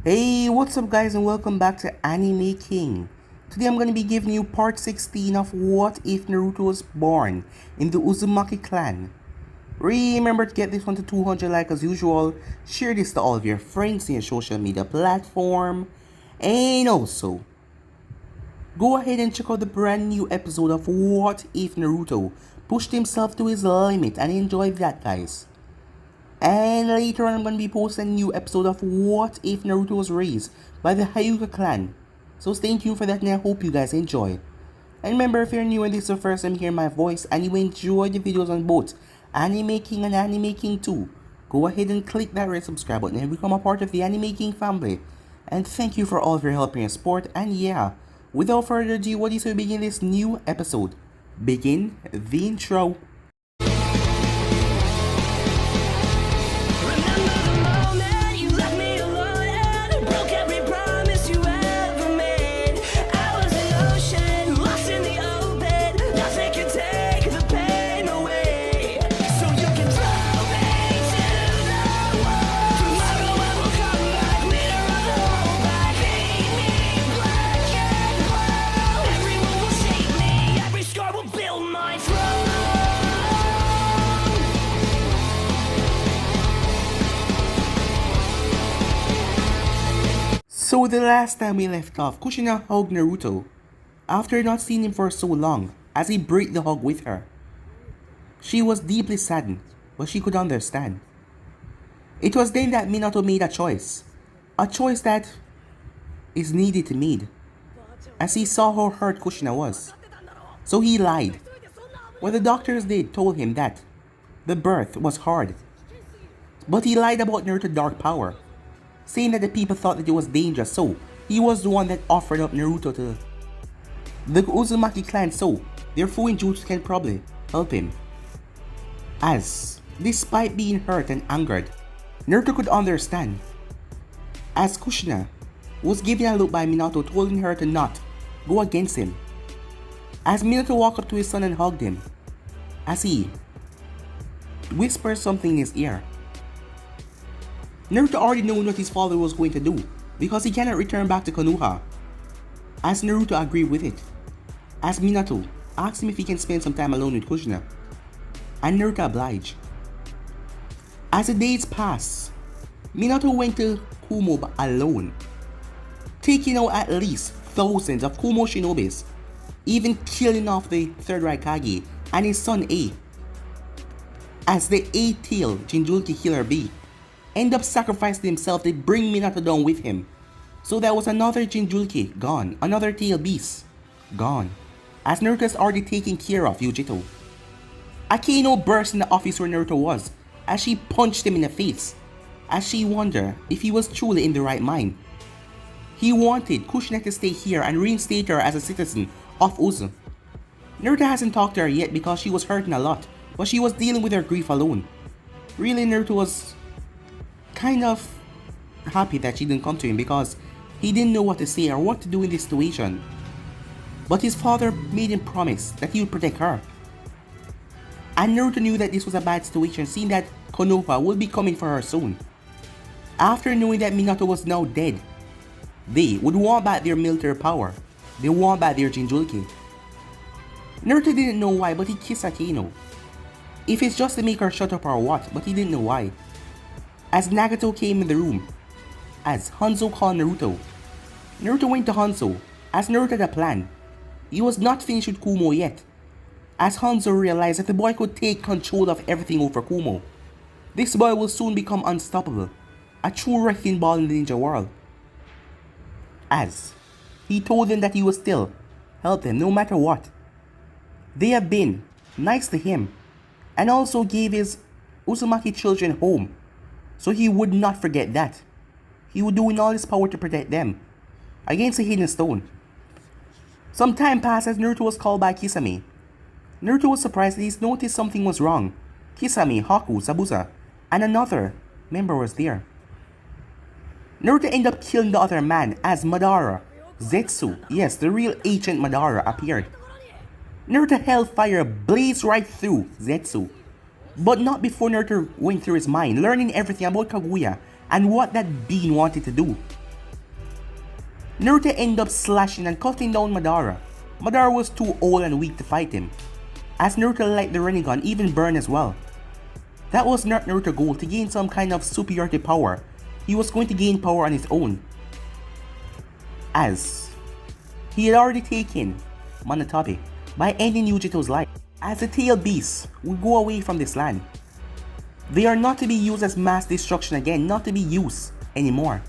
Hey, what's up guys and welcome back to Anime King. Today I'm going to be giving you part 16 of What If Naruto Was Born in the Uzumaki clan. Remember to get this one to 200 likes as usual, share this to all of your friends in your social media platform, and also, go ahead and check out the brand new episode of What If Naruto pushed himself to his limit and enjoy that guys. And later on I'm going to be posting a new episode of What If Naruto Was Raised by the Hyuga clan. So stay tuned for that and I hope you guys enjoy. And remember, if you're new and this is the first time hearing my voice and you enjoy the videos on both Anime King and Anime King 2, go ahead and click that red subscribe button and become a part of the Anime King family. And thank you for all of your help and your support. And yeah, without further ado, what is to begin this new episode? Begin the intro. So the last time we left off, Kushina hugged Naruto after not seeing him for so long as he break the hug with her. She was deeply saddened, but she could understand. It was then that Minato made a choice that is needed to made, as he saw how hurt Kushina was. So he lied. What the doctors did told him that the birth was hard, but he lied about Naruto's dark power, saying that the people thought that it was dangerous, so he was the one that offered up Naruto to the Uzumaki clan, so their Fuin Jutsu can probably help him. As, despite being hurt and angered, Naruto could understand, as Kushina was given a look by Minato telling her to not go against him. As Minato walked up to his son and hugged him, as he whispered something in his ear. Naruto already knew what his father was going to do, because he cannot return back to Konoha. As Naruto agreed with it, as Minato asked him if he can spend some time alone with Kushina, and Naruto obliged. As the days passed, Minato went to Kumo alone, taking out at least thousands of Kumo shinobis, even killing off the third Raikage and his son A, as the 8-tailed Jinchuriki healer B end up sacrificing himself to bring Minato down with him. So that was another Jinchuriki gone, another tail beast gone, as Naruto is already taken care of Yujito. Akaino burst in the office where Naruto was, as she punched him in the face, as she wondered if he was truly in the right mind. He wanted Kushina to stay here and reinstate her as a citizen of Uzu. Naruto hasn't talked to her yet because she was hurting a lot, but she was dealing with her grief alone. Really, Naruto was kind of happy that she didn't come to him because he didn't know what to say or what to do in this situation. But his father made him promise that he would protect her. And Naruto knew that this was a bad situation, seeing that Konoha would be coming for her soon. After knowing that Minato was now dead, they would want back their military power. They want back their Jinchuriki. Naruto didn't know why, but he kissed Akaino. If it's just to make her shut up or what, but he didn't know why. As Nagato came in the room, as Hanzo called Naruto. Naruto went to Hanzo, as Naruto had a plan. He was not finished with Kumo yet, as Hanzo realized that the boy could take control of everything over Kumo. This boy will soon become unstoppable, a true wrecking ball in the ninja world. As he told them that he would still help them no matter what. They have been nice to him, and also gave his Uzumaki children home. So he would not forget that. He would do in all his power to protect them against the hidden stone. Some time passed as Naruto was called by Kisame. Naruto was surprised that he noticed something was wrong. Kisame, Haku, Zabuza, and another member was there. Naruto ended up killing the other man as Madara, Zetsu, yes, the real ancient Madara appeared. Naruto held fire blazed right through Zetsu, but not before Naruto went through his mind, learning everything about Kaguya and what that being wanted to do. Naruto ended up slashing and cutting down Madara. Madara was too old and weak to fight him, as Naruto let the Rinnegan even burn as well. That was not Naruto's goal, to gain some kind of superiority power. He was going to gain power on his own, as he had already taken Monotope by ending Yujito's life. As the tailed beasts would go away from this land, they are not to be used as mass destruction again, not to be used anymore.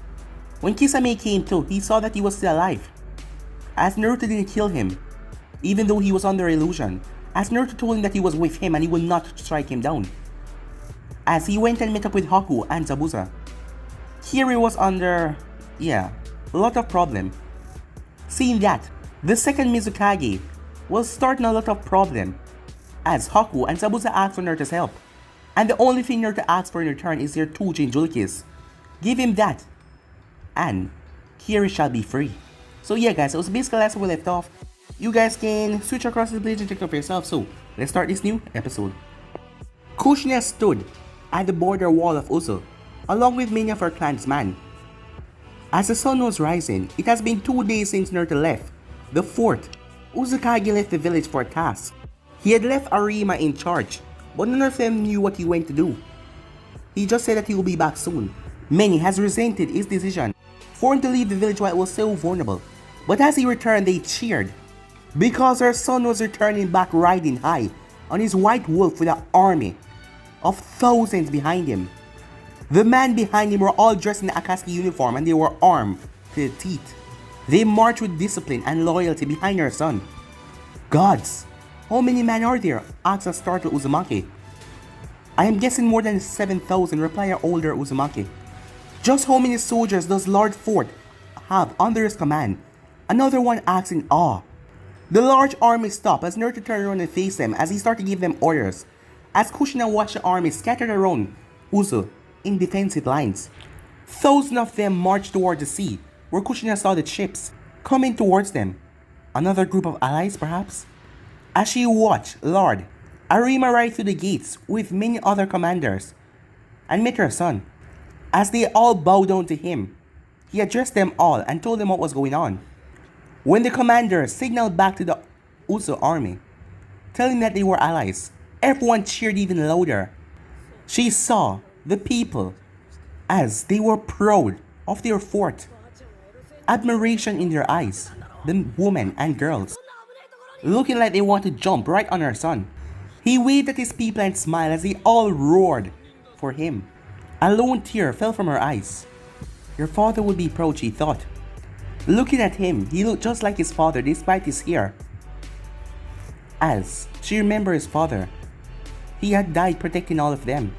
When Kisame came to, he saw that he was still alive, as Naruto didn't kill him, even though he was under illusion, as Naruto told him that he was with him and he would not strike him down. As he went and met up with Haku and Zabuza, Kiri was under, a lot of problem. Seeing that, the second Mizukage was starting a lot of problem, as Haku and Zabuza asked for Naruto's help, and the only thing Naruto asks for in return is their 2 Jinchurikis. Give him that, and Kiri shall be free. So yeah guys, that was basically that's where we left off. You guys can switch across the page and check it out for yourself. So let's start this new episode. Kushina stood at the border wall of Uzo, along with many of her clansmen. As the sun was rising, it has been 2 days since Naruto left the fort. Uzumaki left the village for a task. He had left Arima in charge, but none of them knew what he went to do. He just said that he will be back soon. Many has resented his decision for him to leave the village while it was so vulnerable, but as he returned they cheered, because her son was returning back riding high on his white wolf with an army of thousands behind him. The men behind him were all dressed in the Akatsuki uniform and they were armed to the teeth. They marched with discipline and loyalty behind her son. Gods, how many men are there? Asked a startled Uzumaki. I am guessing more than 7,000, replied her older Uzumaki. Just how many soldiers does Lord Fort have under his command? Another one asked in awe. The large army stopped as Naruto turned around and faced them as he started to give them orders, as Kushina watched the army scattered around Uzo in defensive lines. Thousands of them marched toward the sea, where Kushina saw the ships coming towards them. Another group of allies perhaps? As she watched Lord Arima ride through the gates with many other commanders and met her son. As they all bowed down to him, he addressed them all and told them what was going on. When the commander signaled back to the Uzo army, telling that they were allies, everyone cheered even louder. She saw the people as they were proud of their fort, admiration in their eyes, the women and girls, looking like they want to jump right on her son. He waved at his people and smiled as they all roared for him. A lone tear fell from her eyes. Your father would be proud, she thought. Looking at him, he looked just like his father despite his hair. As she remembered his father, he had died protecting all of them,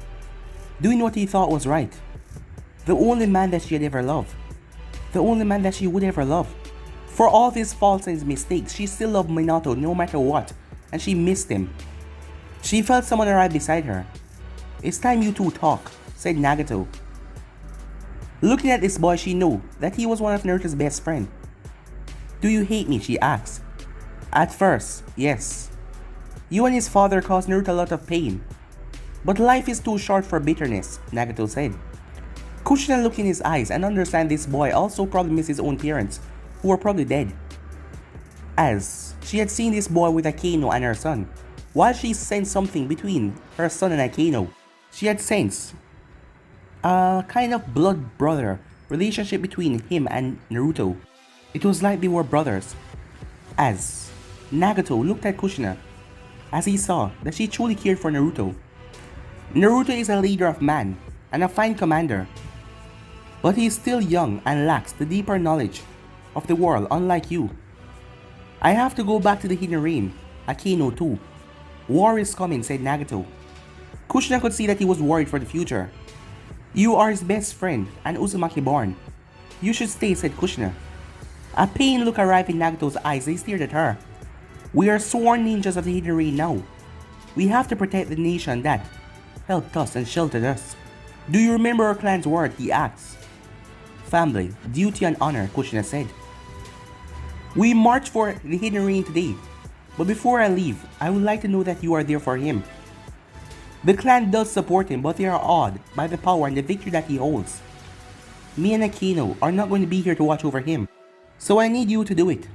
doing what he thought was right. The only man that she had ever loved. The only man that she would ever love. For all of his faults and his mistakes, she still loved Minato no matter what, and she missed him. She felt someone arrive beside her. It's time you two talk, said Nagato. Looking at this boy, she knew that he was one of Naruto's best friends. Do you hate me? She asked. At first, yes. You and his father caused Naruto a lot of pain. But life is too short for bitterness, Nagato said. Kushina looked in his eyes and understand this boy also probably missed his own parents, who were probably dead. As she had seen this boy with Akeno and her son, while she sensed something between her son and Akeno, she had sensed a kind of blood brother relationship between him and Naruto. It was like they were brothers. As Nagato looked at Kushina, as he saw that she truly cared for Naruto. Naruto is a leader of man and a fine commander, but he is still young and lacks the deeper knowledge of the world, unlike you. I have to go back to the Hidden Rain, Akeno too. War is coming, said Nagato. Kushina could see that he was worried for the future. You are his best friend and Uzumaki born. You should stay, said Kushina. A pained look arrived in Nagato's eyes. They stared at her. We are sworn ninjas of the Hidden Rain now. We have to protect the nation that helped us and sheltered us. Do you remember our clan's word? He asked. Family, duty and honor, Kushina said. We march for the Hidden Rain today, but before I leave, I would like to know that you are there for him. The clan does support him, but they are awed by the power and the victory that he holds. Me and Akeno are not going to be here to watch over him, So I need you to do it.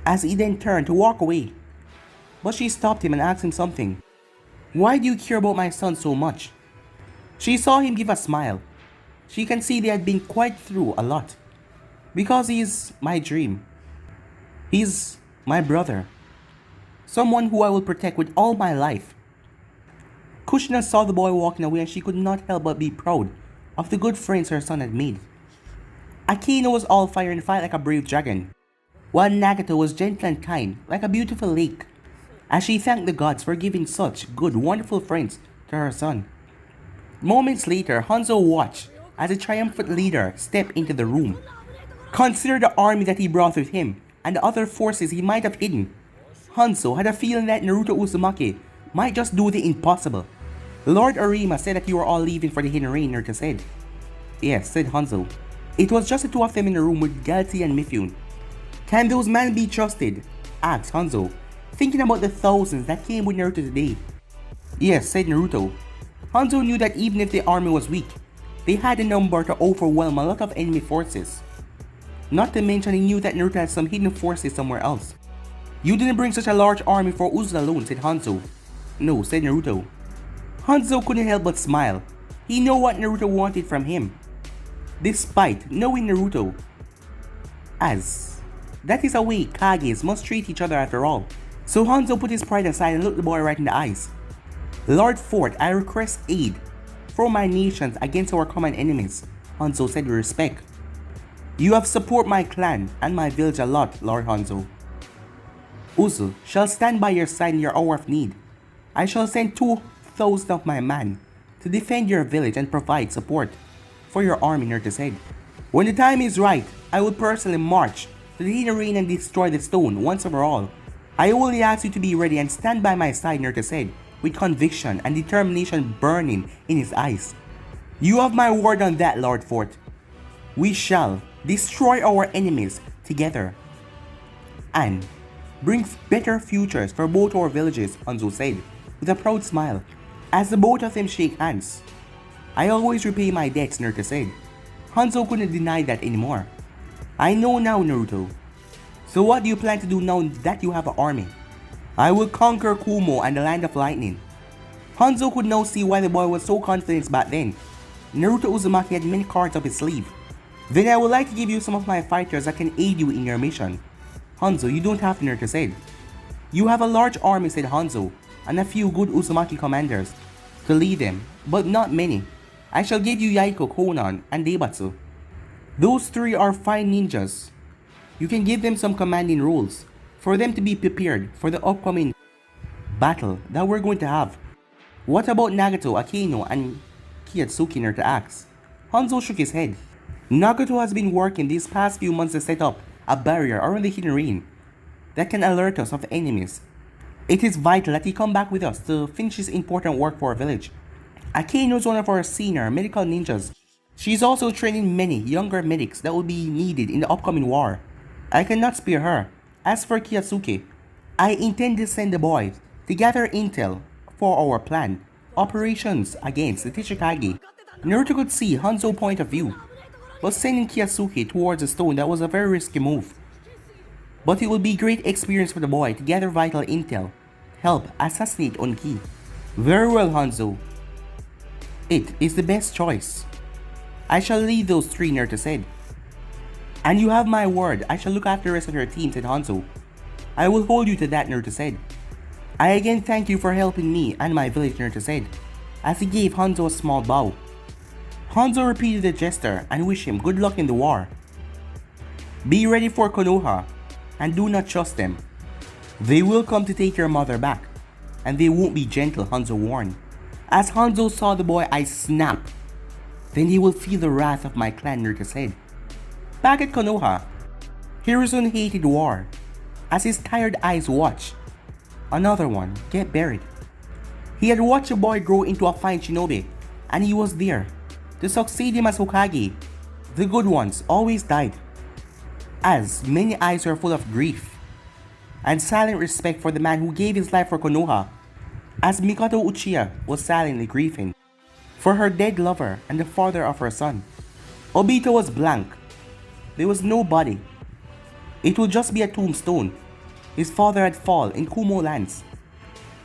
As he then turned to walk away, but she stopped him and asked him something. Why do you care about my son so much? She saw him give a smile. She can see they had been quite through a lot. Because he's my dream. He's my brother. Someone who I will protect with all my life. Kushina saw the boy walking away and she could not help but be proud of the good friends her son had made. Akino was all fire and fight like a brave dragon, while Nagato was gentle and kind like a beautiful lake, as she thanked the gods for giving such good, wonderful friends to her son. Moments later, Hanzo watched as the triumphant leader stepped into the room. Consider the army that he brought with him and the other forces he might have hidden. Hanzo had a feeling that Naruto Uzumaki might just do the impossible. Lord Arima said that you were all leaving for the Hidden Rain, Naruto said. Yes, said Hanzo. It was just the two of them in the room with Galaxy and Mifune. Can those men be trusted? Asked Hanzo, thinking about the thousands that came with Naruto today. Yes, said Naruto. Hanzo knew that even if the army was weak, they had the number to overwhelm a lot of enemy forces. Not to mention he knew that Naruto had some hidden forces somewhere else. You didn't bring such a large army for Uzu alone, said Hanzo. No, said Naruto. Hanzo couldn't help but smile. He knew what Naruto wanted from him. Despite knowing Naruto, as that is a way Kages must treat each other after all. So Hanzo put his pride aside and looked the boy right in the eyes. Lord Fort, I request aid from my nations against our common enemies, Hanzo said with respect. You have supported my clan and my village a lot, Lord Hanzo. Uzu shall stand by your side in your hour of need. I shall send 2,000 of my men to defend your village and provide support for your army, Naruto said. When the time is right, I will personally march to the Hidden Rain and destroy the stone once and for all. I only ask you to be ready and stand by my side, Naruto said, with conviction and determination burning in his eyes. You have my word on that, Lord Fort. We shall destroy our enemies together and bring better futures for both our villages, Hanzo said, with a proud smile, as the both of them shake hands. I always repay my debts, Naruto said. Hanzo couldn't deny that anymore. I know now, Naruto. So what do you plan to do now that you have an army? I will conquer Kumo and the Land of Lightning. Hanzo could now see why the boy was so confident back then. Naruto Uzumaki had many cards up his sleeve. Then I would like to give you some of my fighters that can aid you in your mission. Hanzo, you don't have to, Naruto said. You have a large army, said Hanzo, and a few good Uzumaki commanders to lead them, but not many. I shall give you Yaiko, Konan, and Deibatsu. Those three are fine ninjas. You can give them some commanding roles for them to be prepared for the upcoming battle that we're going to have. What about Nagato, Akino, and Kiyotsuki, Naruto asked. Hanzo shook his head. Nagato has been working these past few months to set up a barrier around the Hidden Rain that can alert us of enemies. It is vital that he come back with us to finish his important work for our village. Akino is one of our senior medical ninjas. She is also training many younger medics that will be needed in the upcoming war. I cannot spare her. As for Kiyotsuki, I intend to send the boy to gather intel for our plan, operations against the Tishikage. Naruto could see Hanzo's point of view, but sending Kiyotsuki towards the stone, that was a very risky move. But it will be great experience for the boy to gather vital intel, help assassinate Onki. Very well, Hanzo. It is the best choice. I shall lead those three, Naruto said. And you have my word, I shall look after the rest of your team, said Hanzo. I will hold you to that, Naruto said. I again thank you for helping me and my village, Naruto said, as he gave Hanzo a small bow. Hanzo repeated the gesture and wished him good luck in the war. Be ready for Konoha, and do not trust them. They will come to take your mother back, and they won't be gentle, Hanzo warned. As Hanzo saw the boy eyes snap, then he will feel the wrath of my clan, Naruto said. Back at Konoha, Hiruzen hated war, as his tired eyes watched another one get buried. He had watched the boy grow into a fine shinobi, and he was there to succeed him as Hokage. The good ones always died, as many eyes were full of grief and silent respect for the man who gave his life for Konoha, as Mikoto Uchiha was silently grieving for her dead lover and the father of her son. Obito was blank. There was nobody It would just be a tombstone. His father had fallen in Kumo lands.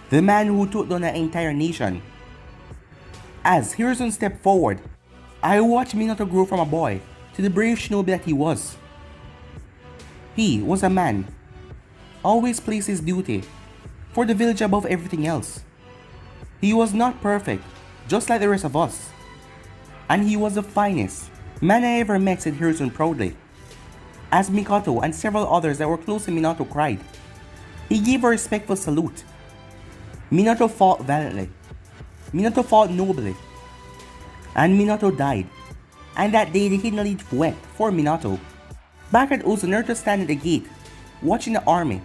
The man who took down an entire nation. As Hiruzen stepped forward, I watched Minato grow from a boy to the brave shinobi that he was. He was a man. Always placed his duty for the village above everything else. He was not perfect, just like the rest of us. And he was the finest man I ever met, said Hiruzen proudly. As Mikoto and several others that were close to Minato cried, he gave a respectful salute. Minato fought valiantly. Minato fought nobly. And Minato died. And that day the Hidden Elite wept for Minato. Back at Ozu, Naruto standing at the gate, watching the army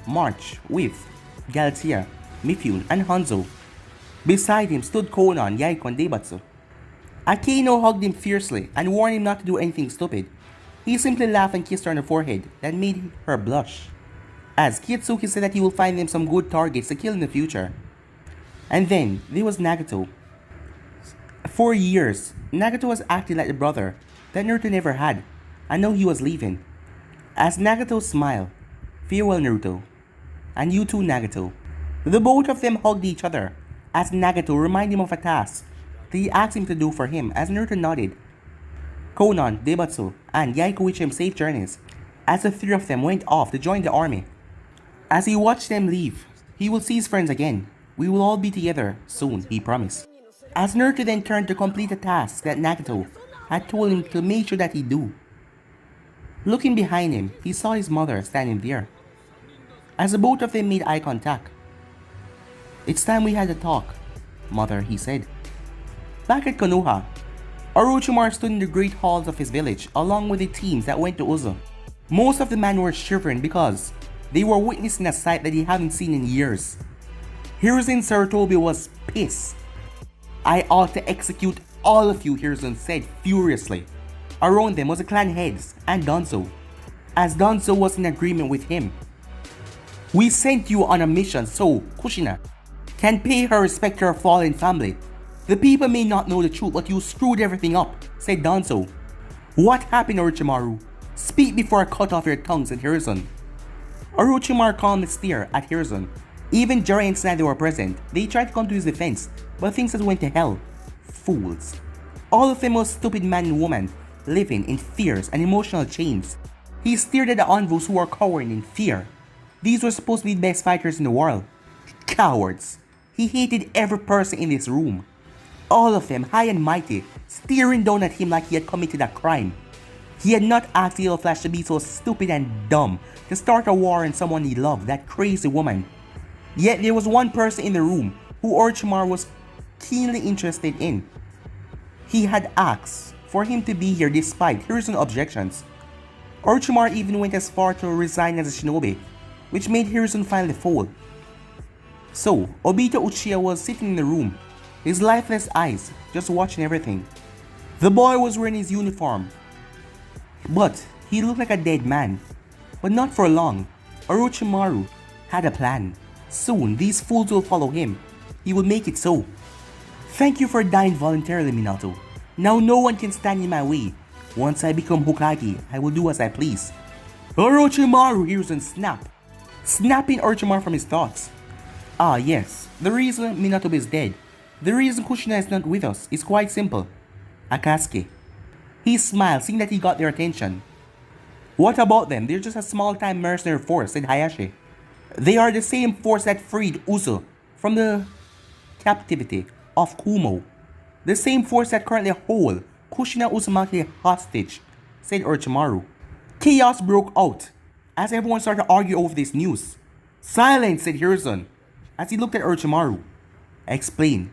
march with Galatea, Mifune, and Hanzo. Beside him stood Konoha, Yaiko, and Daibatsu. Akaino hugged him fiercely and warned him not to do anything stupid. He simply laughed and kissed her on the forehead that made her blush. As Kitsuki said that he will find them some good targets to kill in the future. And then there was Nagato. For years, Nagato was acting like the brother that Naruto never had, and now he was leaving. As Nagato smiled, farewell Naruto, and you too Nagato. The both of them hugged each other as Nagato reminded him of a task that he asked him to do for him. As Naruto nodded, Konan, Daibatsu, and Yaiko wished him safe journeys as the three of them went off to join the army. As he watched them leave, he will see his friends again. We will all be together soon, he promised. As Naruto then turned to complete a task that Nagato had told him to make sure that he do. Looking behind him, he saw his mother standing there. As the both of them made eye contact. It's time we had a talk, mother, he said. Back at Konoha, Orochimaru stood in the great halls of his village along with the teams that went to Uzo. Most of the men were shivering because they were witnessing a sight that they haven't seen in years. Hiruzen Sarutobi was pissed. I ought to execute all of you, Hiruzen said furiously. Around them was the clan heads and Danzo, as Danzo was in agreement with him. We sent you on a mission so Kushina can pay her respect to her fallen family. The people may not know the truth, but you screwed everything up, said Danzo. What happened, Orochimaru? Speak before I cut off your tongue, said Hiruzen. Orochimaru calmly stared at Hiruzen. Even Jiraiya and Tsunade were present. They tried to come to his defense, but things just went to hell. Fools. All of them were stupid man and woman, living in fears and emotional chains. He stared at the envoys who were cowering in fear. These were supposed to be the best fighters in the world. Cowards. He hated every person in this room. All of them, high and mighty, staring down at him like he had committed a crime. He had not asked Yellow Flash to be so stupid and dumb to start a war on someone he loved, that crazy woman. Yet there was one person in the room who Orochimaru was keenly interested in. He had asked for him to be here despite Hiruzen's objections. Orochimaru even went as far to resign as a shinobi, which made Hiruzen finally fold. So, Obito Uchiha was sitting in the room, his lifeless eyes just watching everything. The boy was wearing his uniform, but he looked like a dead man. But not for long. Orochimaru had a plan. Soon, these fools will follow him. He will make it so. Thank you for dying voluntarily, Minato. Now no one can stand in my way. Once I become Hokage, I will do as I please. Orochimaru, Hiruzen snapped, snapping Orochimaru from his thoughts. Ah yes, the reason Minato is dead, the reason Kushina is not with us is quite simple. Akatsuki. He smiled, seeing that he got their attention. What about them? They're just a small-time mercenary force, said Hayashi. They are the same force that freed Uzo from the captivity of Kumo. The same force that currently hold Kushina Uzumaki hostage, said Orochimaru. Chaos broke out as everyone started to argue over this news. Silence, said Hiruzen, as he looked at Orochimaru. Explain.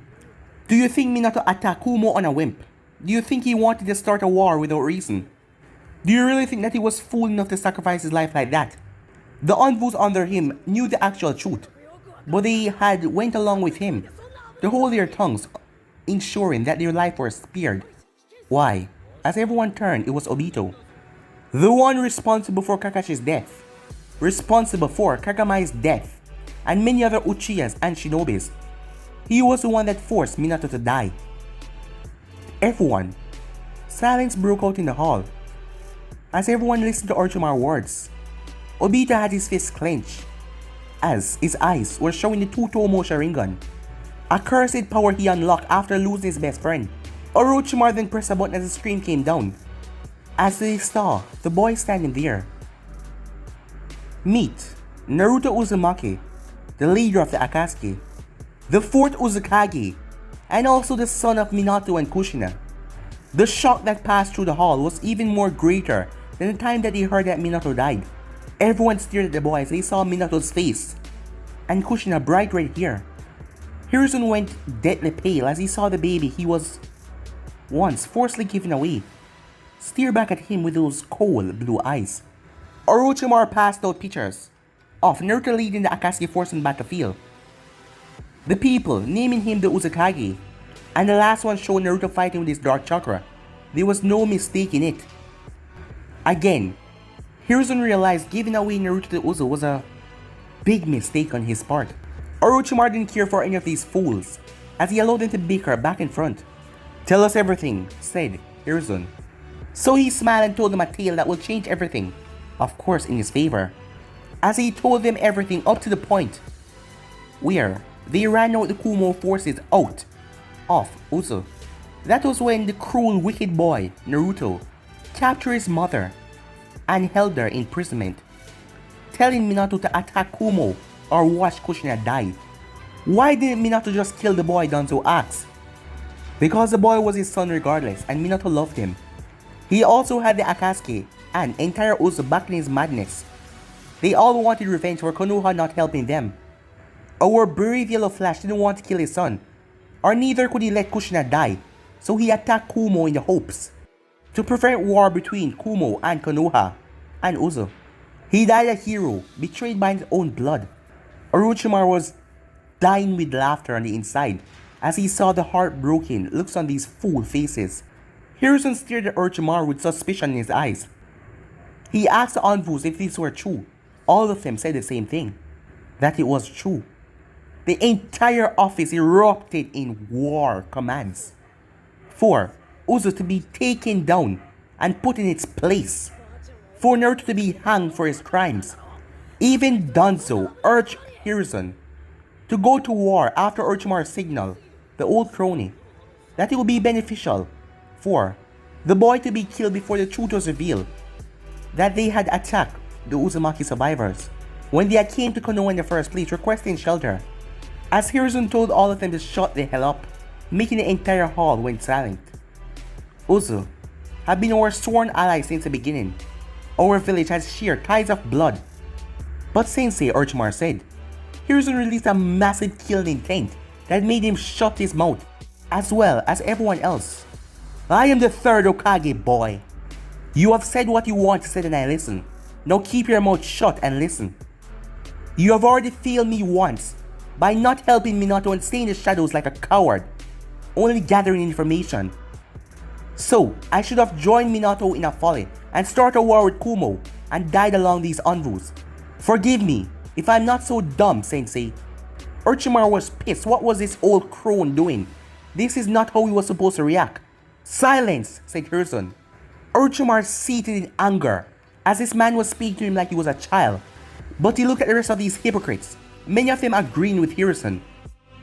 Do you think Minato attacked Kumo on a whim? Do you think he wanted to start a war without reason? Do you really think that he was fool enough to sacrifice his life like that? The envoys under him knew the actual truth, but they had went along with him to hold their tongues, ensuring that their life was spared. Why? As everyone turned, it was Obito, the one responsible for Kakashi's death, responsible for Kagamai's death, and many other Uchihas and Shinobis. He was the one that forced Minato to die. Everyone. Silence broke out in the hall as everyone listened to Orochimaru's words. Obito had his fist clenched, as his eyes were showing the two-tomo Sharingan, a cursed power he unlocked after losing his best friend. Orochimaru then pressed a button as the scream came down, as they saw the boy standing there. Meet Naruto Uzumaki, the leader of the Akatsuki, the fourth Uzukage, and also the son of Minato and Kushina. The shock that passed through the hall was even more greater than the time that they heard that Minato died. Everyone stared at the boy as they saw Minato's face, and Kushina bright red hair. Hiruzen went deadly pale as he saw the baby he was once forcibly given away stare back at him with those cold blue eyes. Orochimaru passed out pictures of Naruto leading the Akatsuki force on the battlefield, the people naming him the Uzukage, and the last one showed Naruto fighting with his dark chakra. There was no mistake in it. Again, Hiruzen realized giving away Naruto to Uzu was a big mistake on his part. Orochimaru didn't care for any of these fools, as he allowed them to bicker back in front. "Tell us everything," said Hiruzen. So he smiled and told them a tale that will change everything, of course in his favor, as he told them everything up to the point where they ran out the Kumo forces out of Uzu. That was when the cruel wicked boy, Naruto, captured his mother and held her in imprisonment, telling Minato to attack Kumo or watch Kushina die. Why didn't Minato just kill the boy, Danzo asked. Because the boy was his son regardless and Minato loved him. He also had the Akatsuki and entire Uzu back in his madness. They all wanted revenge for Konoha not helping them. Our brave Yellow Flash didn't want to kill his son, or neither could he let Kushina die, so he attacked Kumo in the hopes to prevent war between Kumo and Konoha and Uzu. He died a hero, betrayed by his own blood. Orochimaru was dying with laughter on the inside as he saw the heartbroken looks on these fool faces. Hiruzen stared at Orochimaru with suspicion in his eyes. He asked the envoys if these were true. All of them said the same thing, that it was true. The entire office erupted in war commands for Uzu to be taken down and put in its place, for Naruto to be hanged for his crimes. Even Danzo urged Hiruzen to go to war after Orochimaru signaled the old crony that it would be beneficial for the boy to be killed before the truth was revealed that they had attacked the Uzumaki survivors when they had came to Konoha in the first place requesting shelter. As Hiruzen told all of them to shut the hell up, making the entire hall went silent. Uzu had been our sworn ally since the beginning. Our village has shared ties of blood. But Sensei, Orochimaru said, Hiruzen released a massive killing intent that made him shut his mouth, as well as everyone else. I am the third Hokage, boy. You have said what you want to say and I listen. Now keep your mouth shut and listen. You have already failed me once by not helping Minato and staying in the shadows like a coward, only gathering information. So, I should have joined Minato in a folly and started a war with Kumo and died along these envoys. Forgive me if I'm not so dumb, Sensei. Orochimaru was pissed. What was this old crone doing? This is not how he was supposed to react. Silence, said Hiruzen. Orochimaru seated in anger as this man was speaking to him like he was a child. But he looked at the rest of these hypocrites, many of them agreeing with Hiruzen.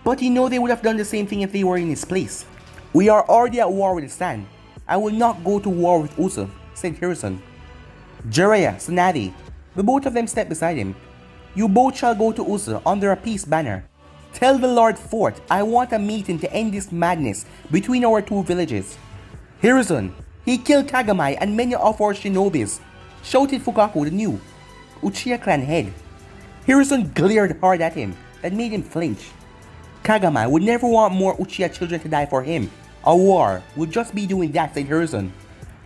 But he knew they would have done the same thing if they were in his place. We are already at war with the Sand. I will not go to war with Uzu, said Hiruzen. Jiraiya, Tsunade, the both of them stepped beside him. You both shall go to Uzu under a peace banner. Tell the Lord Fort I want a meeting to end this madness between our two villages. Hiruzen, he killed Kagami and many of our shinobis, shouted Fukaku, the new Uchiha clan head. Hiruzen glared hard at him, that made him flinch. Kagami would never want more Uchiha children to die for him. A war would just be doing that, said Hiruzen.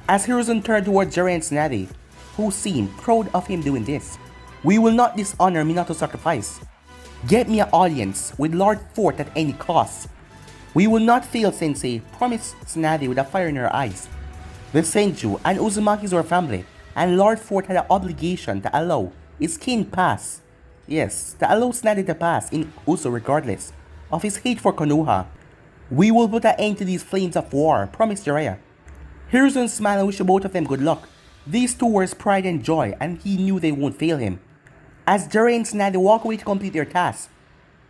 As Hiruzen turned towards Jiraiya and Tsunade, who seemed proud of him doing this. We will not dishonor Minato's sacrifice. Get me an audience with Lord Fort at any cost. We will not fail, Sensei, promised Tsunade with a fire in her eyes. The Senju and Uzumakis were family, and Lord Fort had an obligation to allow his kin pass. Yes, to allow Tsunade to pass in Uzu regardless of his hate for Konoha. We will put an end to these flames of war, promised Jiraiya. Hiruzen smiled and wished both of them good luck, These two were his pride and joy, and he knew they won't fail him. As Jiren and Tsunade walk away to complete their task,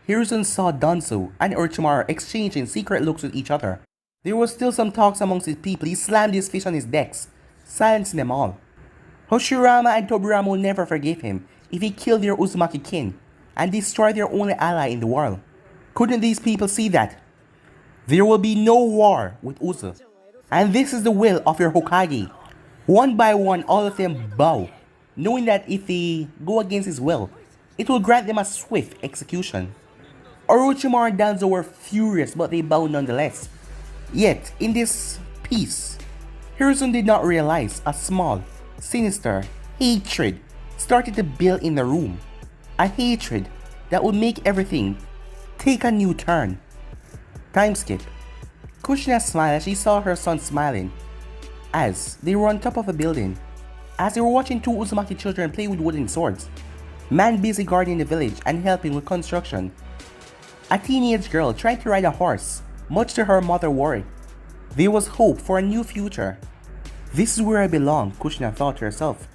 Hiruzen saw Danzo and Orochimaru exchanging secret looks with each other. There was still some talks amongst his people. He slammed his fist on his decks, silencing them all. Hoshirama and Tobirama will never forgive him if he killed their Uzumaki kin and destroyed their only ally in the world. Couldn't these people see that? There will be no war with Uzu. And this is the will of your Hokage. One by one, all of them bow, knowing that if they go against his will, it will grant them a swift execution. Orochimaru and Danzo were furious, but they bowed nonetheless. Yet, in this peace, Hiruzen did not realize a small, sinister hatred started to build in the room. A hatred that would make everything take a new turn. Time skip. Kushina smiled as she saw her son smiling as they were on top of a building. As they were watching two Uzumaki children play with wooden swords, man busy guarding the village and helping with construction. A teenage girl tried to ride a horse, much to her mother's worry. There was hope for a new future. This is where I belong, Kushina thought to herself,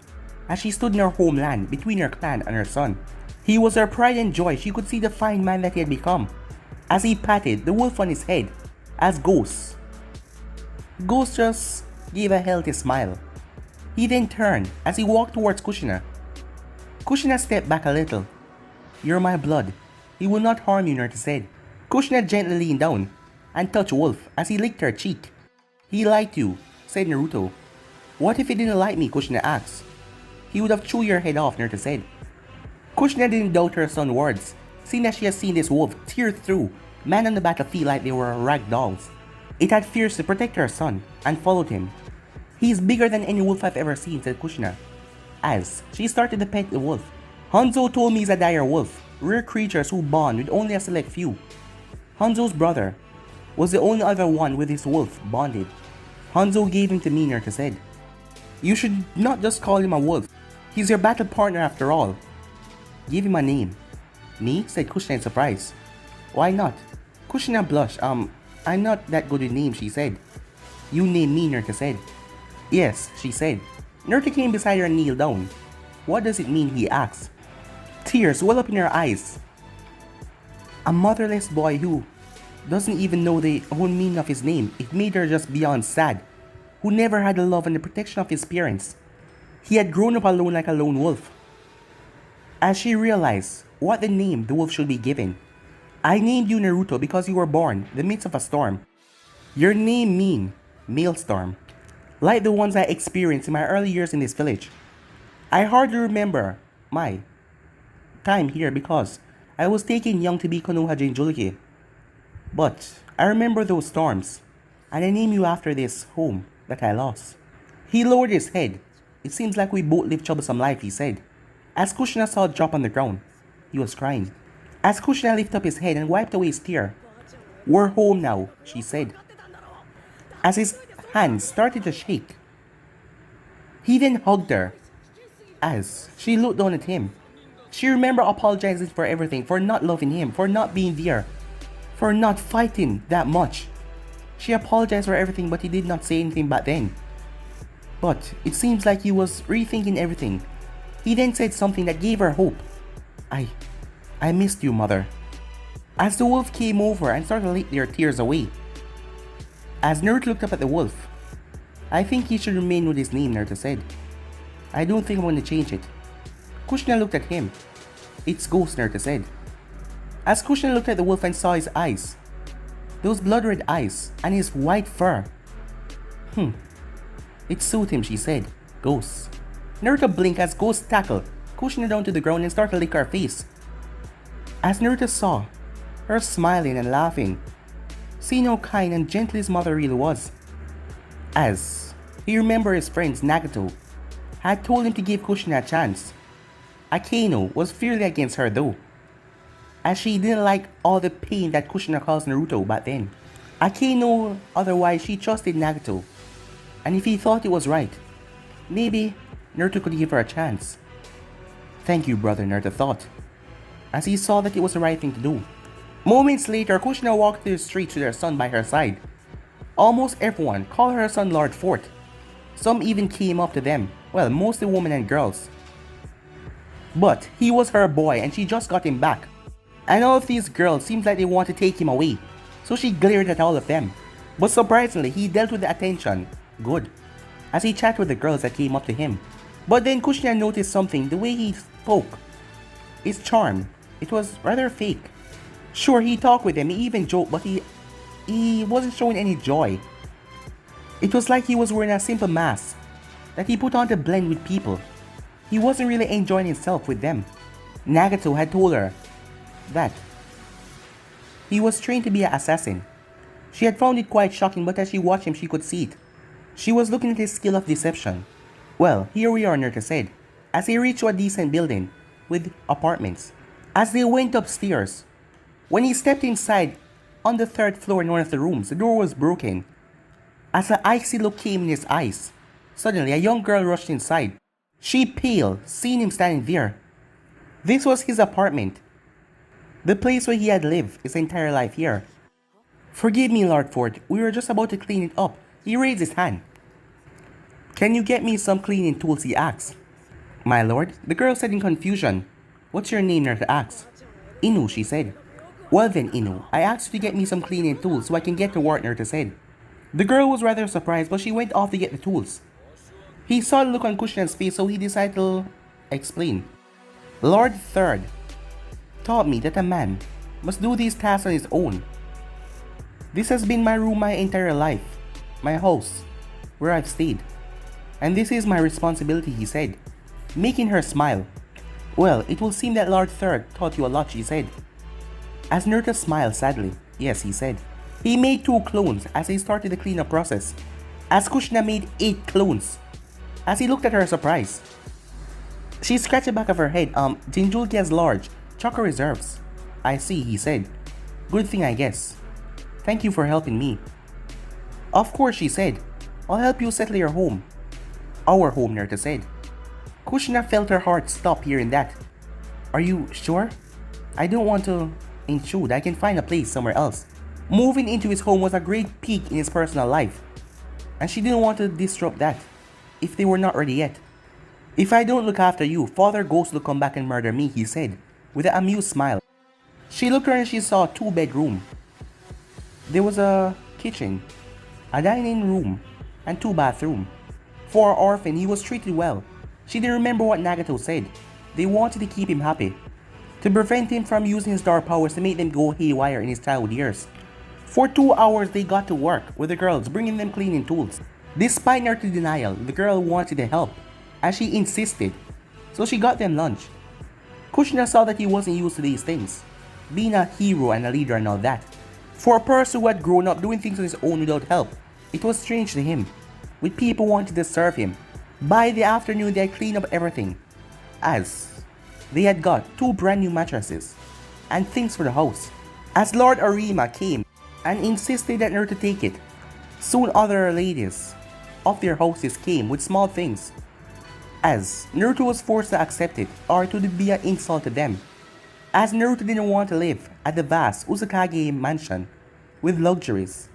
as she stood in her homeland between her clan and her son. He was her pride and joy. She could see the fine man that he had become, as he patted the wolf on his head, as Ghost just gave a healthy smile. He then turned as he walked towards Kushina. Kushina stepped back a little. "You're my blood. He will not harm you," Naruto said. Kushina gently leaned down and touched Wolf as he licked her cheek. "He liked you," said Naruto. "What if he didn't like me?" Kushina asked. "He would have chewed your head off," Naruto said. Kushina didn't doubt her son's words, seeing that she had seen this wolf tear through men on the battlefield like they were rag dolls. It had fears to protect her son and followed him. "He is bigger than any wolf I've ever seen," said Kushina, as she started to pet the wolf. "Hanzo told me he's a dire wolf, rare creatures who bond with only a select few. Hanzo's brother was the only other one with his wolf bonded. Hanzo gave him to me," Naruto said. "You should not just call him a wolf. He's your battle partner after all. Give him a name." "Me?" said Kushina in surprise. "Why not?" Kushina blushed. I'm not that good with names," she said. "You name me," Naruto said. "Yes," she said. Naruto came beside her and kneeled down. "What does it mean?" he asked. Tears well up in her eyes. A motherless boy who doesn't even know the whole meaning of his name. It made her just beyond sad. Who never had the love and the protection of his parents. He had grown up alone like a lone wolf. As she realized what the name the wolf should be given. "I named you Naruto because you were born in the midst of a storm. Your name means maelstrom, like the ones I experienced in my early years in this village. I hardly remember my time here because I was taken young to be Konoha Jinjuliki. But I remember those storms, and I named you after this home that I lost." He lowered his head. "It seems like we both live troublesome life," he said. As Kushina saw it drop on the ground, he was crying. As Kushina lifted up his head and wiped away his tear, "We're home now," she said. As his hands started to shake, he then hugged her. As she looked down at him, she remembered apologizing for everything, for not loving him, for not being there, for not fighting that much. She apologized for everything, but he did not say anything back then. But it seems like he was rethinking everything. He then said something that gave her hope. I missed you, mother." As the wolf came over and started to lick their tears away. As Naruto looked up at the wolf, "I think he should remain with his name," Naruto said. "I don't think I'm going to change it." Kushina looked at him. "It's Ghost," Naruto said. As Kushina looked at the wolf and saw his eyes, those blood red eyes, and his white fur. It suited him," she said. "Ghost." Naruto blinked as Ghost tackled Kushina down to the ground and started to lick her face. As Naruto saw her smiling and laughing, seeing how kind and gentle his mother really was. As he remembered his friends Nagato had told him to give Kushina a chance. Akaino was fiercely against her though, as she didn't like all the pain that Kushina caused Naruto back then. Akaino, otherwise she trusted Nagato, and if he thought it was right, maybe Naruto could give her a chance. "Thank you, brother," Naruto thought, as he saw that it was the right thing to do. Moments later, Kushina walked through the streets with her son by her side. Almost everyone called her son Lord Fort. Some even came up to them Well, mostly women and girls. But he was her boy and she just got him back. And all of these girls seems like they want to take him away. So she glared at all of them. But surprisingly, he dealt with the attention good, as he chatted with the girls that came up to him. But then Kushina noticed something, the way he spoke. His charm, it was rather fake. Sure, he talked with them, he even joked, but he wasn't showing any joy. It was like he was wearing a simple mask that he put on to blend with people. He wasn't really enjoying himself with them. Nagato had told her that he was trained to be an assassin. She had found it quite shocking, but as she watched him she could see it. She was looking at his skill of deception. Well, here we are, Naruto said, as they reached a decent building with apartments. As they went upstairs, when he stepped inside on the third floor in one of the rooms, the door was broken. As an icy look came in his eyes, suddenly a young girl rushed inside. She paled, seeing him standing there. This was his apartment, the place where he had lived his entire life here. Forgive me, Lord Ford, we were just about to clean it up. He raised his hand. Can you get me some cleaning tools, he asked. My lord, the girl said in confusion. What's your name, Naruto asked. Inu, she said. Well then, Inu, I asked you to get me some cleaning tools so I can get to work, Naruto said. The girl was rather surprised, but she went off to get the tools. He saw the look on Kushina's face, so he decided to explain. Lord Third taught me that a man must do these tasks on his own. This has been my room my entire life, my house, where I've stayed. And this is my responsibility, he said, making her smile. Well, it will seem that Lord Third taught you a lot, she said. As Naruto smiled sadly, yes, he said. He made 2 clones as he started the cleanup process, as Kushina made 8 clones. As he looked at her surprised, she scratched the back of her head. Jinjulki has large chakra reserves. I see, he said. Good thing, I guess. Thank you for helping me. Of course, she said. I'll help you settle your home. Our home, Naruto said. Kushina felt her heart stop hearing that. Are you sure? I don't want to intrude. I can find a place somewhere else. Moving into his home was a great peak in his personal life, and she didn't want to disrupt that if they were not ready yet. If I don't look after you, Father Ghost will come back and murder me, he said, with an amused smile. She looked around and she saw a 2-bedroom. There was a kitchen, a dining room, and 2 bathrooms. For an orphan, he was treated well. She didn't remember what Nagato said. They wanted to keep him happy, to prevent him from using his dark powers to make them go haywire in his childhood years. For 2 hours, they got to work with the girls, bringing them cleaning tools. Despite Naruto's denial, the girl wanted to help, as she insisted, so she got them lunch. Kushina saw that he wasn't used to these things, being a hero and a leader and all that. For a person who had grown up doing things on his own without help, it was strange to him, with people wanting to serve him. By the afternoon, they had cleaned up everything, as they had got 2 brand new mattresses and things for the house. As Lord Arima came and insisted that Naruto take it, soon other ladies of their houses came with small things, as Naruto was forced to accept it or to be an insult to them, as Naruto didn't want to live at the vast Uzumaki mansion with luxuries.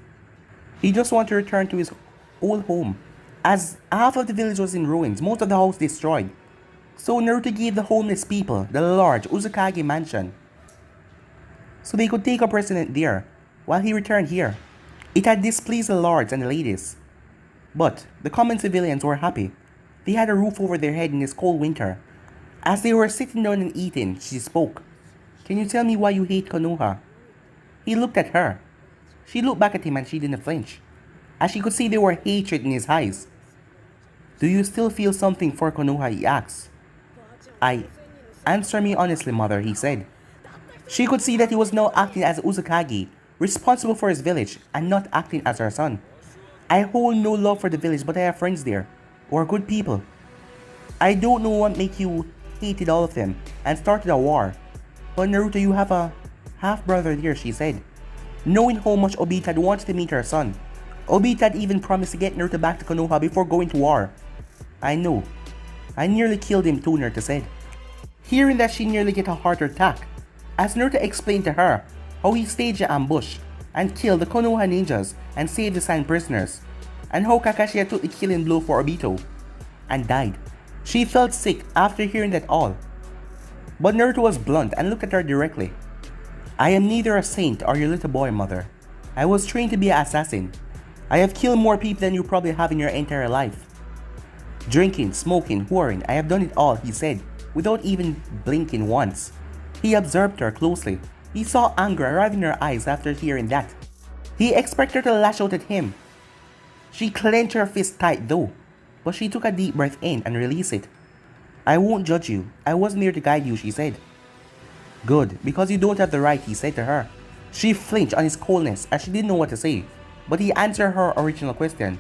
He just wanted to return to his old home, as half of the village was in ruins, most of the house destroyed. So Naruto gave the homeless people the large Uzumaki mansion, so they could take up residence there while he returned here. It had displeased the lords and the ladies, but the common civilians were happy. They had a roof over their head in this cold winter. As they were sitting down and eating, she spoke. Can you tell me why you hate Konoha? He looked at her. She looked back at him and she didn't flinch, as she could see there were hatred in his eyes. Do you still feel something for Konoha, he asked. Answer me honestly, mother, he said. She could see that he was now acting as Uzumaki, responsible for his village, and not acting as her son. I hold no love for the village, but I have friends there, who are good people. I don't know what made you hated all of them, and started a war. But Naruto, you have a half-brother there, she said, knowing how much Obita had wanted to meet her son. Obita had even promised to get Naruto back to Konoha before going to war. I know. I nearly killed him too, Naruto said. Hearing that, she nearly get a heart attack, as Naruto explained to her how he staged an ambush and killed the Konoha ninjas and saved the Sand prisoners, and how Kakashi had took the killing blow for Obito and died. She felt sick after hearing that all. But Naruto was blunt and looked at her directly. I am neither a saint or your little boy, mother. I was trained to be an assassin. I have killed more people than you probably have in your entire life. Drinking, smoking, whoring, I have done it all, he said, without even blinking once. He observed her closely. He saw anger arrive in her eyes after hearing that. He expected her to lash out at him. She clenched her fist tight though, but she took a deep breath in and released it. I won't judge you. I wasn't here to guide you, she said. Good, because you don't have the right, he said to her. She flinched on his coldness as she didn't know what to say, but he answered her original question.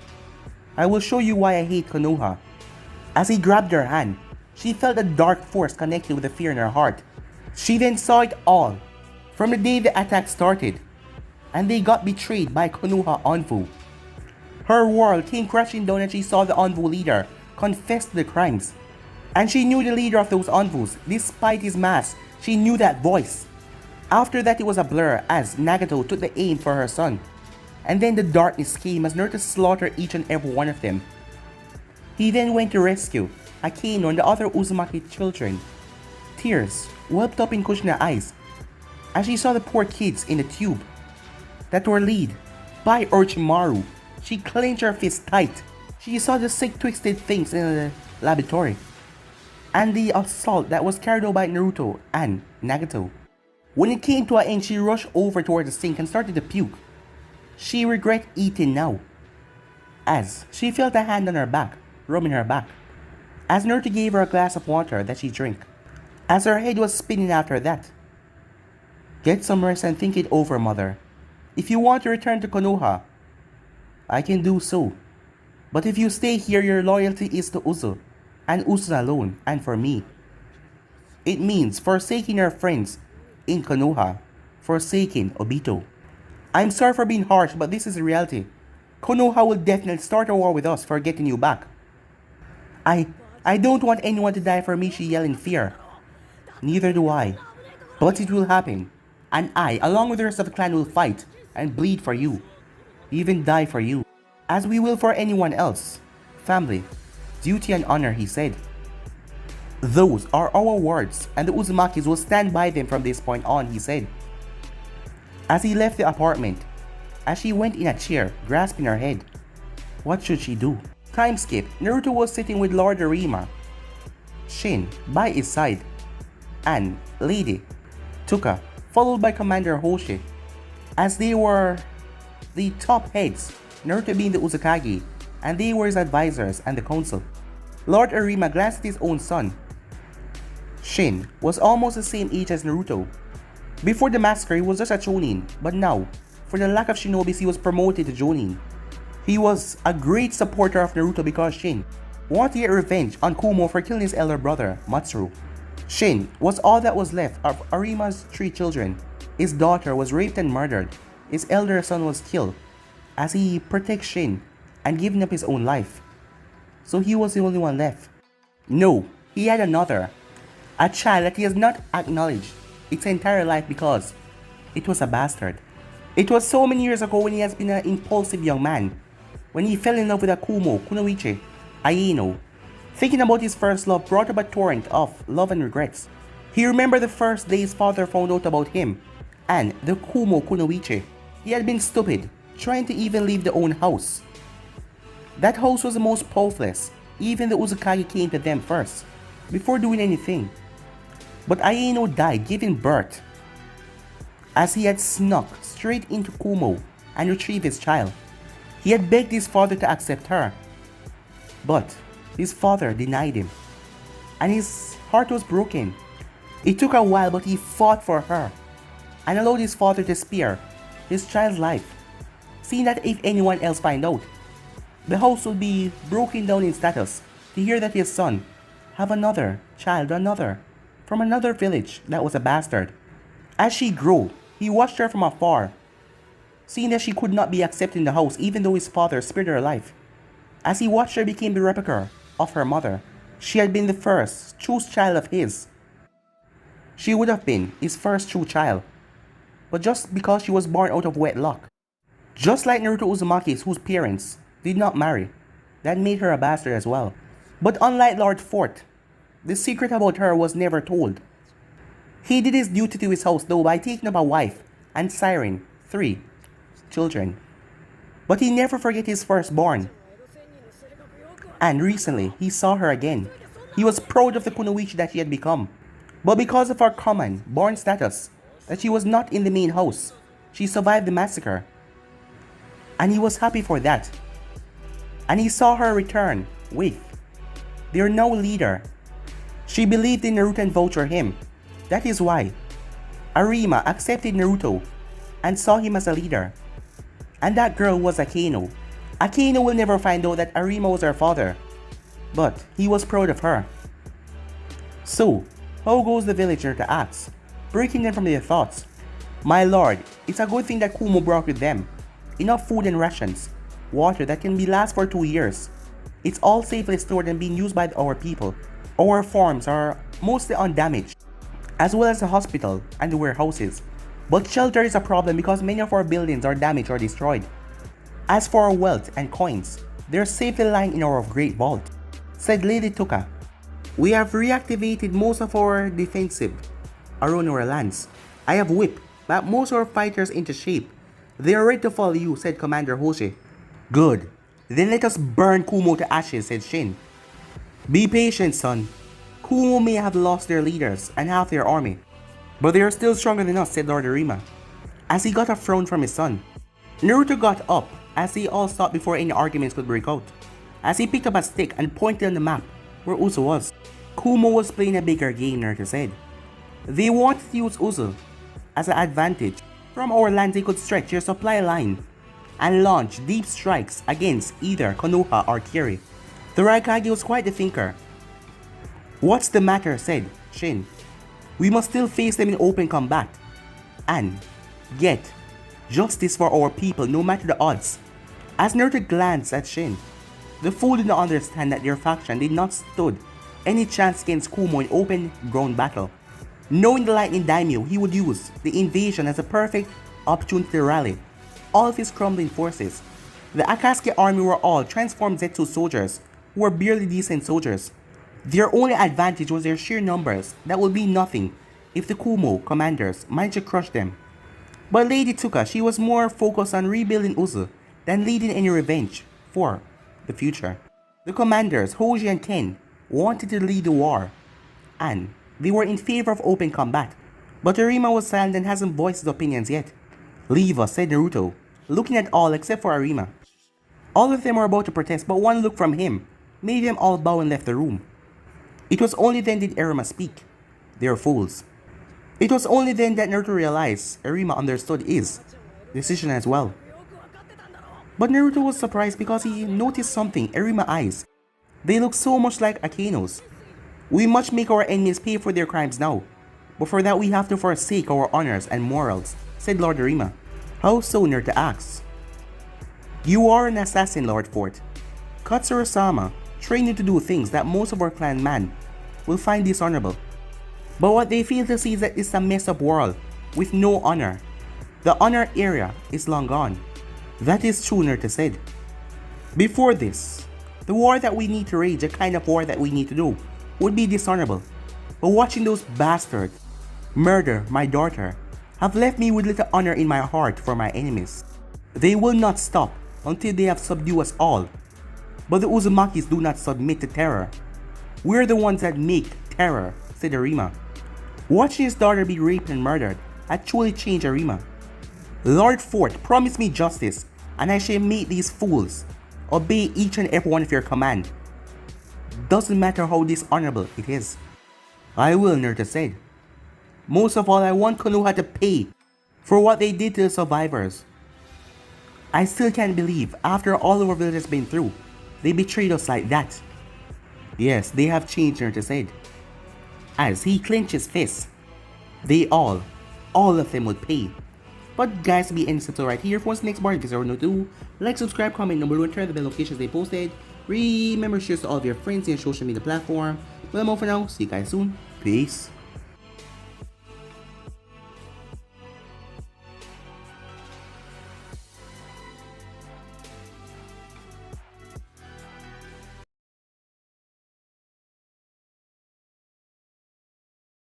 I will show you why I hate Konoha. As he grabbed her hand, she felt a dark force connected with the fear in her heart. She then saw it all, from the day the attack started, and they got betrayed by Konoha Anfu. Her world came crashing down and she saw the Anfu leader confess to the crimes. And she knew the leader of those Anfus, despite his mask, she knew that voice. After that it was a blur as Nagato took the aim for her son. And then the darkness came as Naruto slaughtered each and every one of them. He then went to rescue Akeno and the other Uzumaki children. Tears welled up in Kushina's eyes as she saw the poor kids in the tube that were led by Orochimaru. She clenched her fist tight. She saw the sick twisted things in the laboratory and the assault that was carried out by Naruto and Nagato. When it came to an end, she rushed over toward the sink and started to puke. She regret eating now, as she felt a hand on her back, rubbing her back, as Naruto gave her a glass of water that she drank, as her head was spinning after that. Get some rest and think it over, mother. If you want to return to Konoha, I can do so. But if you stay here, your loyalty is to Uzu, and Uzu alone, and for me. It means forsaking your friends in Konoha, forsaking Obito. I'm sorry for being harsh, but this is the reality. Konoha will definitely start a war with us for getting you back. I don't want anyone to die for me, she yelled in fear. Neither do I. But it will happen. And I, along with the rest of the clan, will fight and bleed for you. Even die for you. As we will for anyone else. Family, duty and honor, he said. Those are our words, and the Uzumakis will stand by them from this point on, he said. As he left the apartment, as she went in a chair, grasping her head. What should she do? Time skip, Naruto was sitting with Lord Arima, Shin by his side, and Lady Tuka, followed by Commander Hoshi, as they were the top heads, Naruto being the Uzukage, and they were his advisors and the council. Lord Arima glanced at his own son. Shin was almost the same age as Naruto. Before the massacre, he was just a Chunin, but now, for the lack of shinobis, he was promoted to Jonin. He was a great supporter of Naruto because Shin wanted to get revenge on Kumo for killing his elder brother, Matsuru. Shin was all that was left of Arima's 3 children. His daughter was raped and murdered. His elder son was killed as he protects Shin and giving up his own life. So he was the only one left. No, he had another. A child that he has not acknowledged its entire life because it was a bastard. It was so many years ago when he has been an impulsive young man, when he fell in love with a Kunoichi, Ayano. Thinking about his first love brought up a torrent of love and regrets. He remembered the first day his father found out about him and the Kunoichi. He had been stupid, trying to even leave their own house. That house was the most powerless. Even the Uzukage came to them first, before doing anything. But Ayano died giving birth, as he had snuck straight into Kumo and retrieved his child. He had begged his father to accept her, but his father denied him, and his heart was broken. It took a while, but he fought for her, and allowed his father to spare his child's life, seeing that if anyone else find out, the house would be broken down in status to hear that his son have another child, from another village that was a bastard. As she grew, he watched her from afar, seeing that she could not be accepted in the house even though his father spared her life. As he watched her become the replica of her mother, she had been the first true child of his. She would have been his first true child, but just because she was born out of wedlock. Just like Naruto Uzumaki, whose parents did not marry, that made her a bastard as well. But unlike Lord Fort, the secret about her was never told. He did his duty to his house though by taking up a wife and siring 3 children. But he never forget his firstborn. And recently, he saw her again. He was proud of the kunoichi that she had become. But because of her common, born status, that she was not in the main house, she survived the massacre. And he was happy for that. And he saw her return with their now leader. She believed in Naruto and vouched for him. That is why Arima accepted Naruto and saw him as a leader. And that girl was Akeno. Akeno will never find out that Arima was her father, but he was proud of her. So, how goes the villager to ask, breaking them from their thoughts? My lord, it's a good thing that Kumo brought with them. Enough food and rations, water that can be last for 2 years. It's all safely stored and being used by our people. Our farms are mostly undamaged, as well as the hospital and the warehouses. But shelter is a problem because many of our buildings are damaged or destroyed. As for our wealth and coins, they're safely lying in our great vault, said Lady Tuka. We have reactivated most of our defensive around our lands. I have whipped back most of our fighters into shape. They are ready to follow you, said Commander Hoshi. Good. Then let us burn Kumo to ashes, said Shin. Be patient, son. Kumo may have lost their leaders and half their army, but they are still stronger than us, said Lord Arima, as he got a frown from his son. Naruto got up as they all stopped before any arguments could break out, as he picked up a stick and pointed on the map where Uzu was. Kumo was playing a bigger game, Naruto said. They wanted to use Uzu as an advantage. From our lands they could stretch their supply line and launch deep strikes against either Konoha or Kiri. The Raikage was quite the thinker. What's the matter, said Shin. We must still face them in open combat and get justice for our people no matter the odds. As Naruto glanced at Shin, the fool did not understand that their faction did not stood any chance against Kumo in open ground battle. Knowing the lightning daimyo, he would use the invasion as a perfect opportunity to rally all of his crumbling forces. The Akatsuki army were all transformed Zetsu soldiers who were barely decent soldiers. Their only advantage was their sheer numbers that would be nothing if the Kumo commanders managed to crush them. But Lady Tuka, she was more focused on rebuilding Uzu than leading any revenge for the future. The commanders, Hoji and Ken, wanted to lead the war, and they were in favor of open combat. But Arima was silent and hasn't voiced his opinions yet. Leave us, said Naruto, looking at all except for Arima. All of them were about to protest, but one look from him made them all bow and left the room. It was only then did Arima speak. They're fools. It was only then that Naruto realized Arima understood his decision as well. But Naruto was surprised because he noticed something in Arima's eyes. They look so much like Akeno's. We must make our enemies pay for their crimes now, but for that we have to forsake our honors and morals, said Lord Arima. How so, Naruto asked. You are an assassin, Lord Fort. Katsura-sama trained you to do things that most of our clan men will find dishonorable. But what they fail to see is that it's a messed up world with no honor. The honor era is long gone. That is true, Naruto said. Before this, the war that we need to wage, the kind of war that we need to do, would be dishonorable. But watching those bastards murder my daughter have left me with little honor in my heart for my enemies. They will not stop until they have subdued us all. But the Uzumakis do not submit to terror. We're the ones that make terror, said Arima. Watching his daughter be raped and murdered had truly changed Arima. Lord Fort, promise me justice, and I shall make these fools obey each and every one of your command. Doesn't matter how dishonorable it is. I will, Naruto said. Most of all, I want Konoha to pay for what they did to the survivors. I still can't believe, after all our village has been through, they betrayed us like that. Yes, they have changed, Naruto said. As he clenched his fists, they all of them would pay. But guys, to be innocent right here. For the next part, if you are new to, like, subscribe, comment, number 1, turn the bell notifications they posted. Remember, share to all of your friends and social media platform. Well, I'm all for now. See you guys soon. Peace.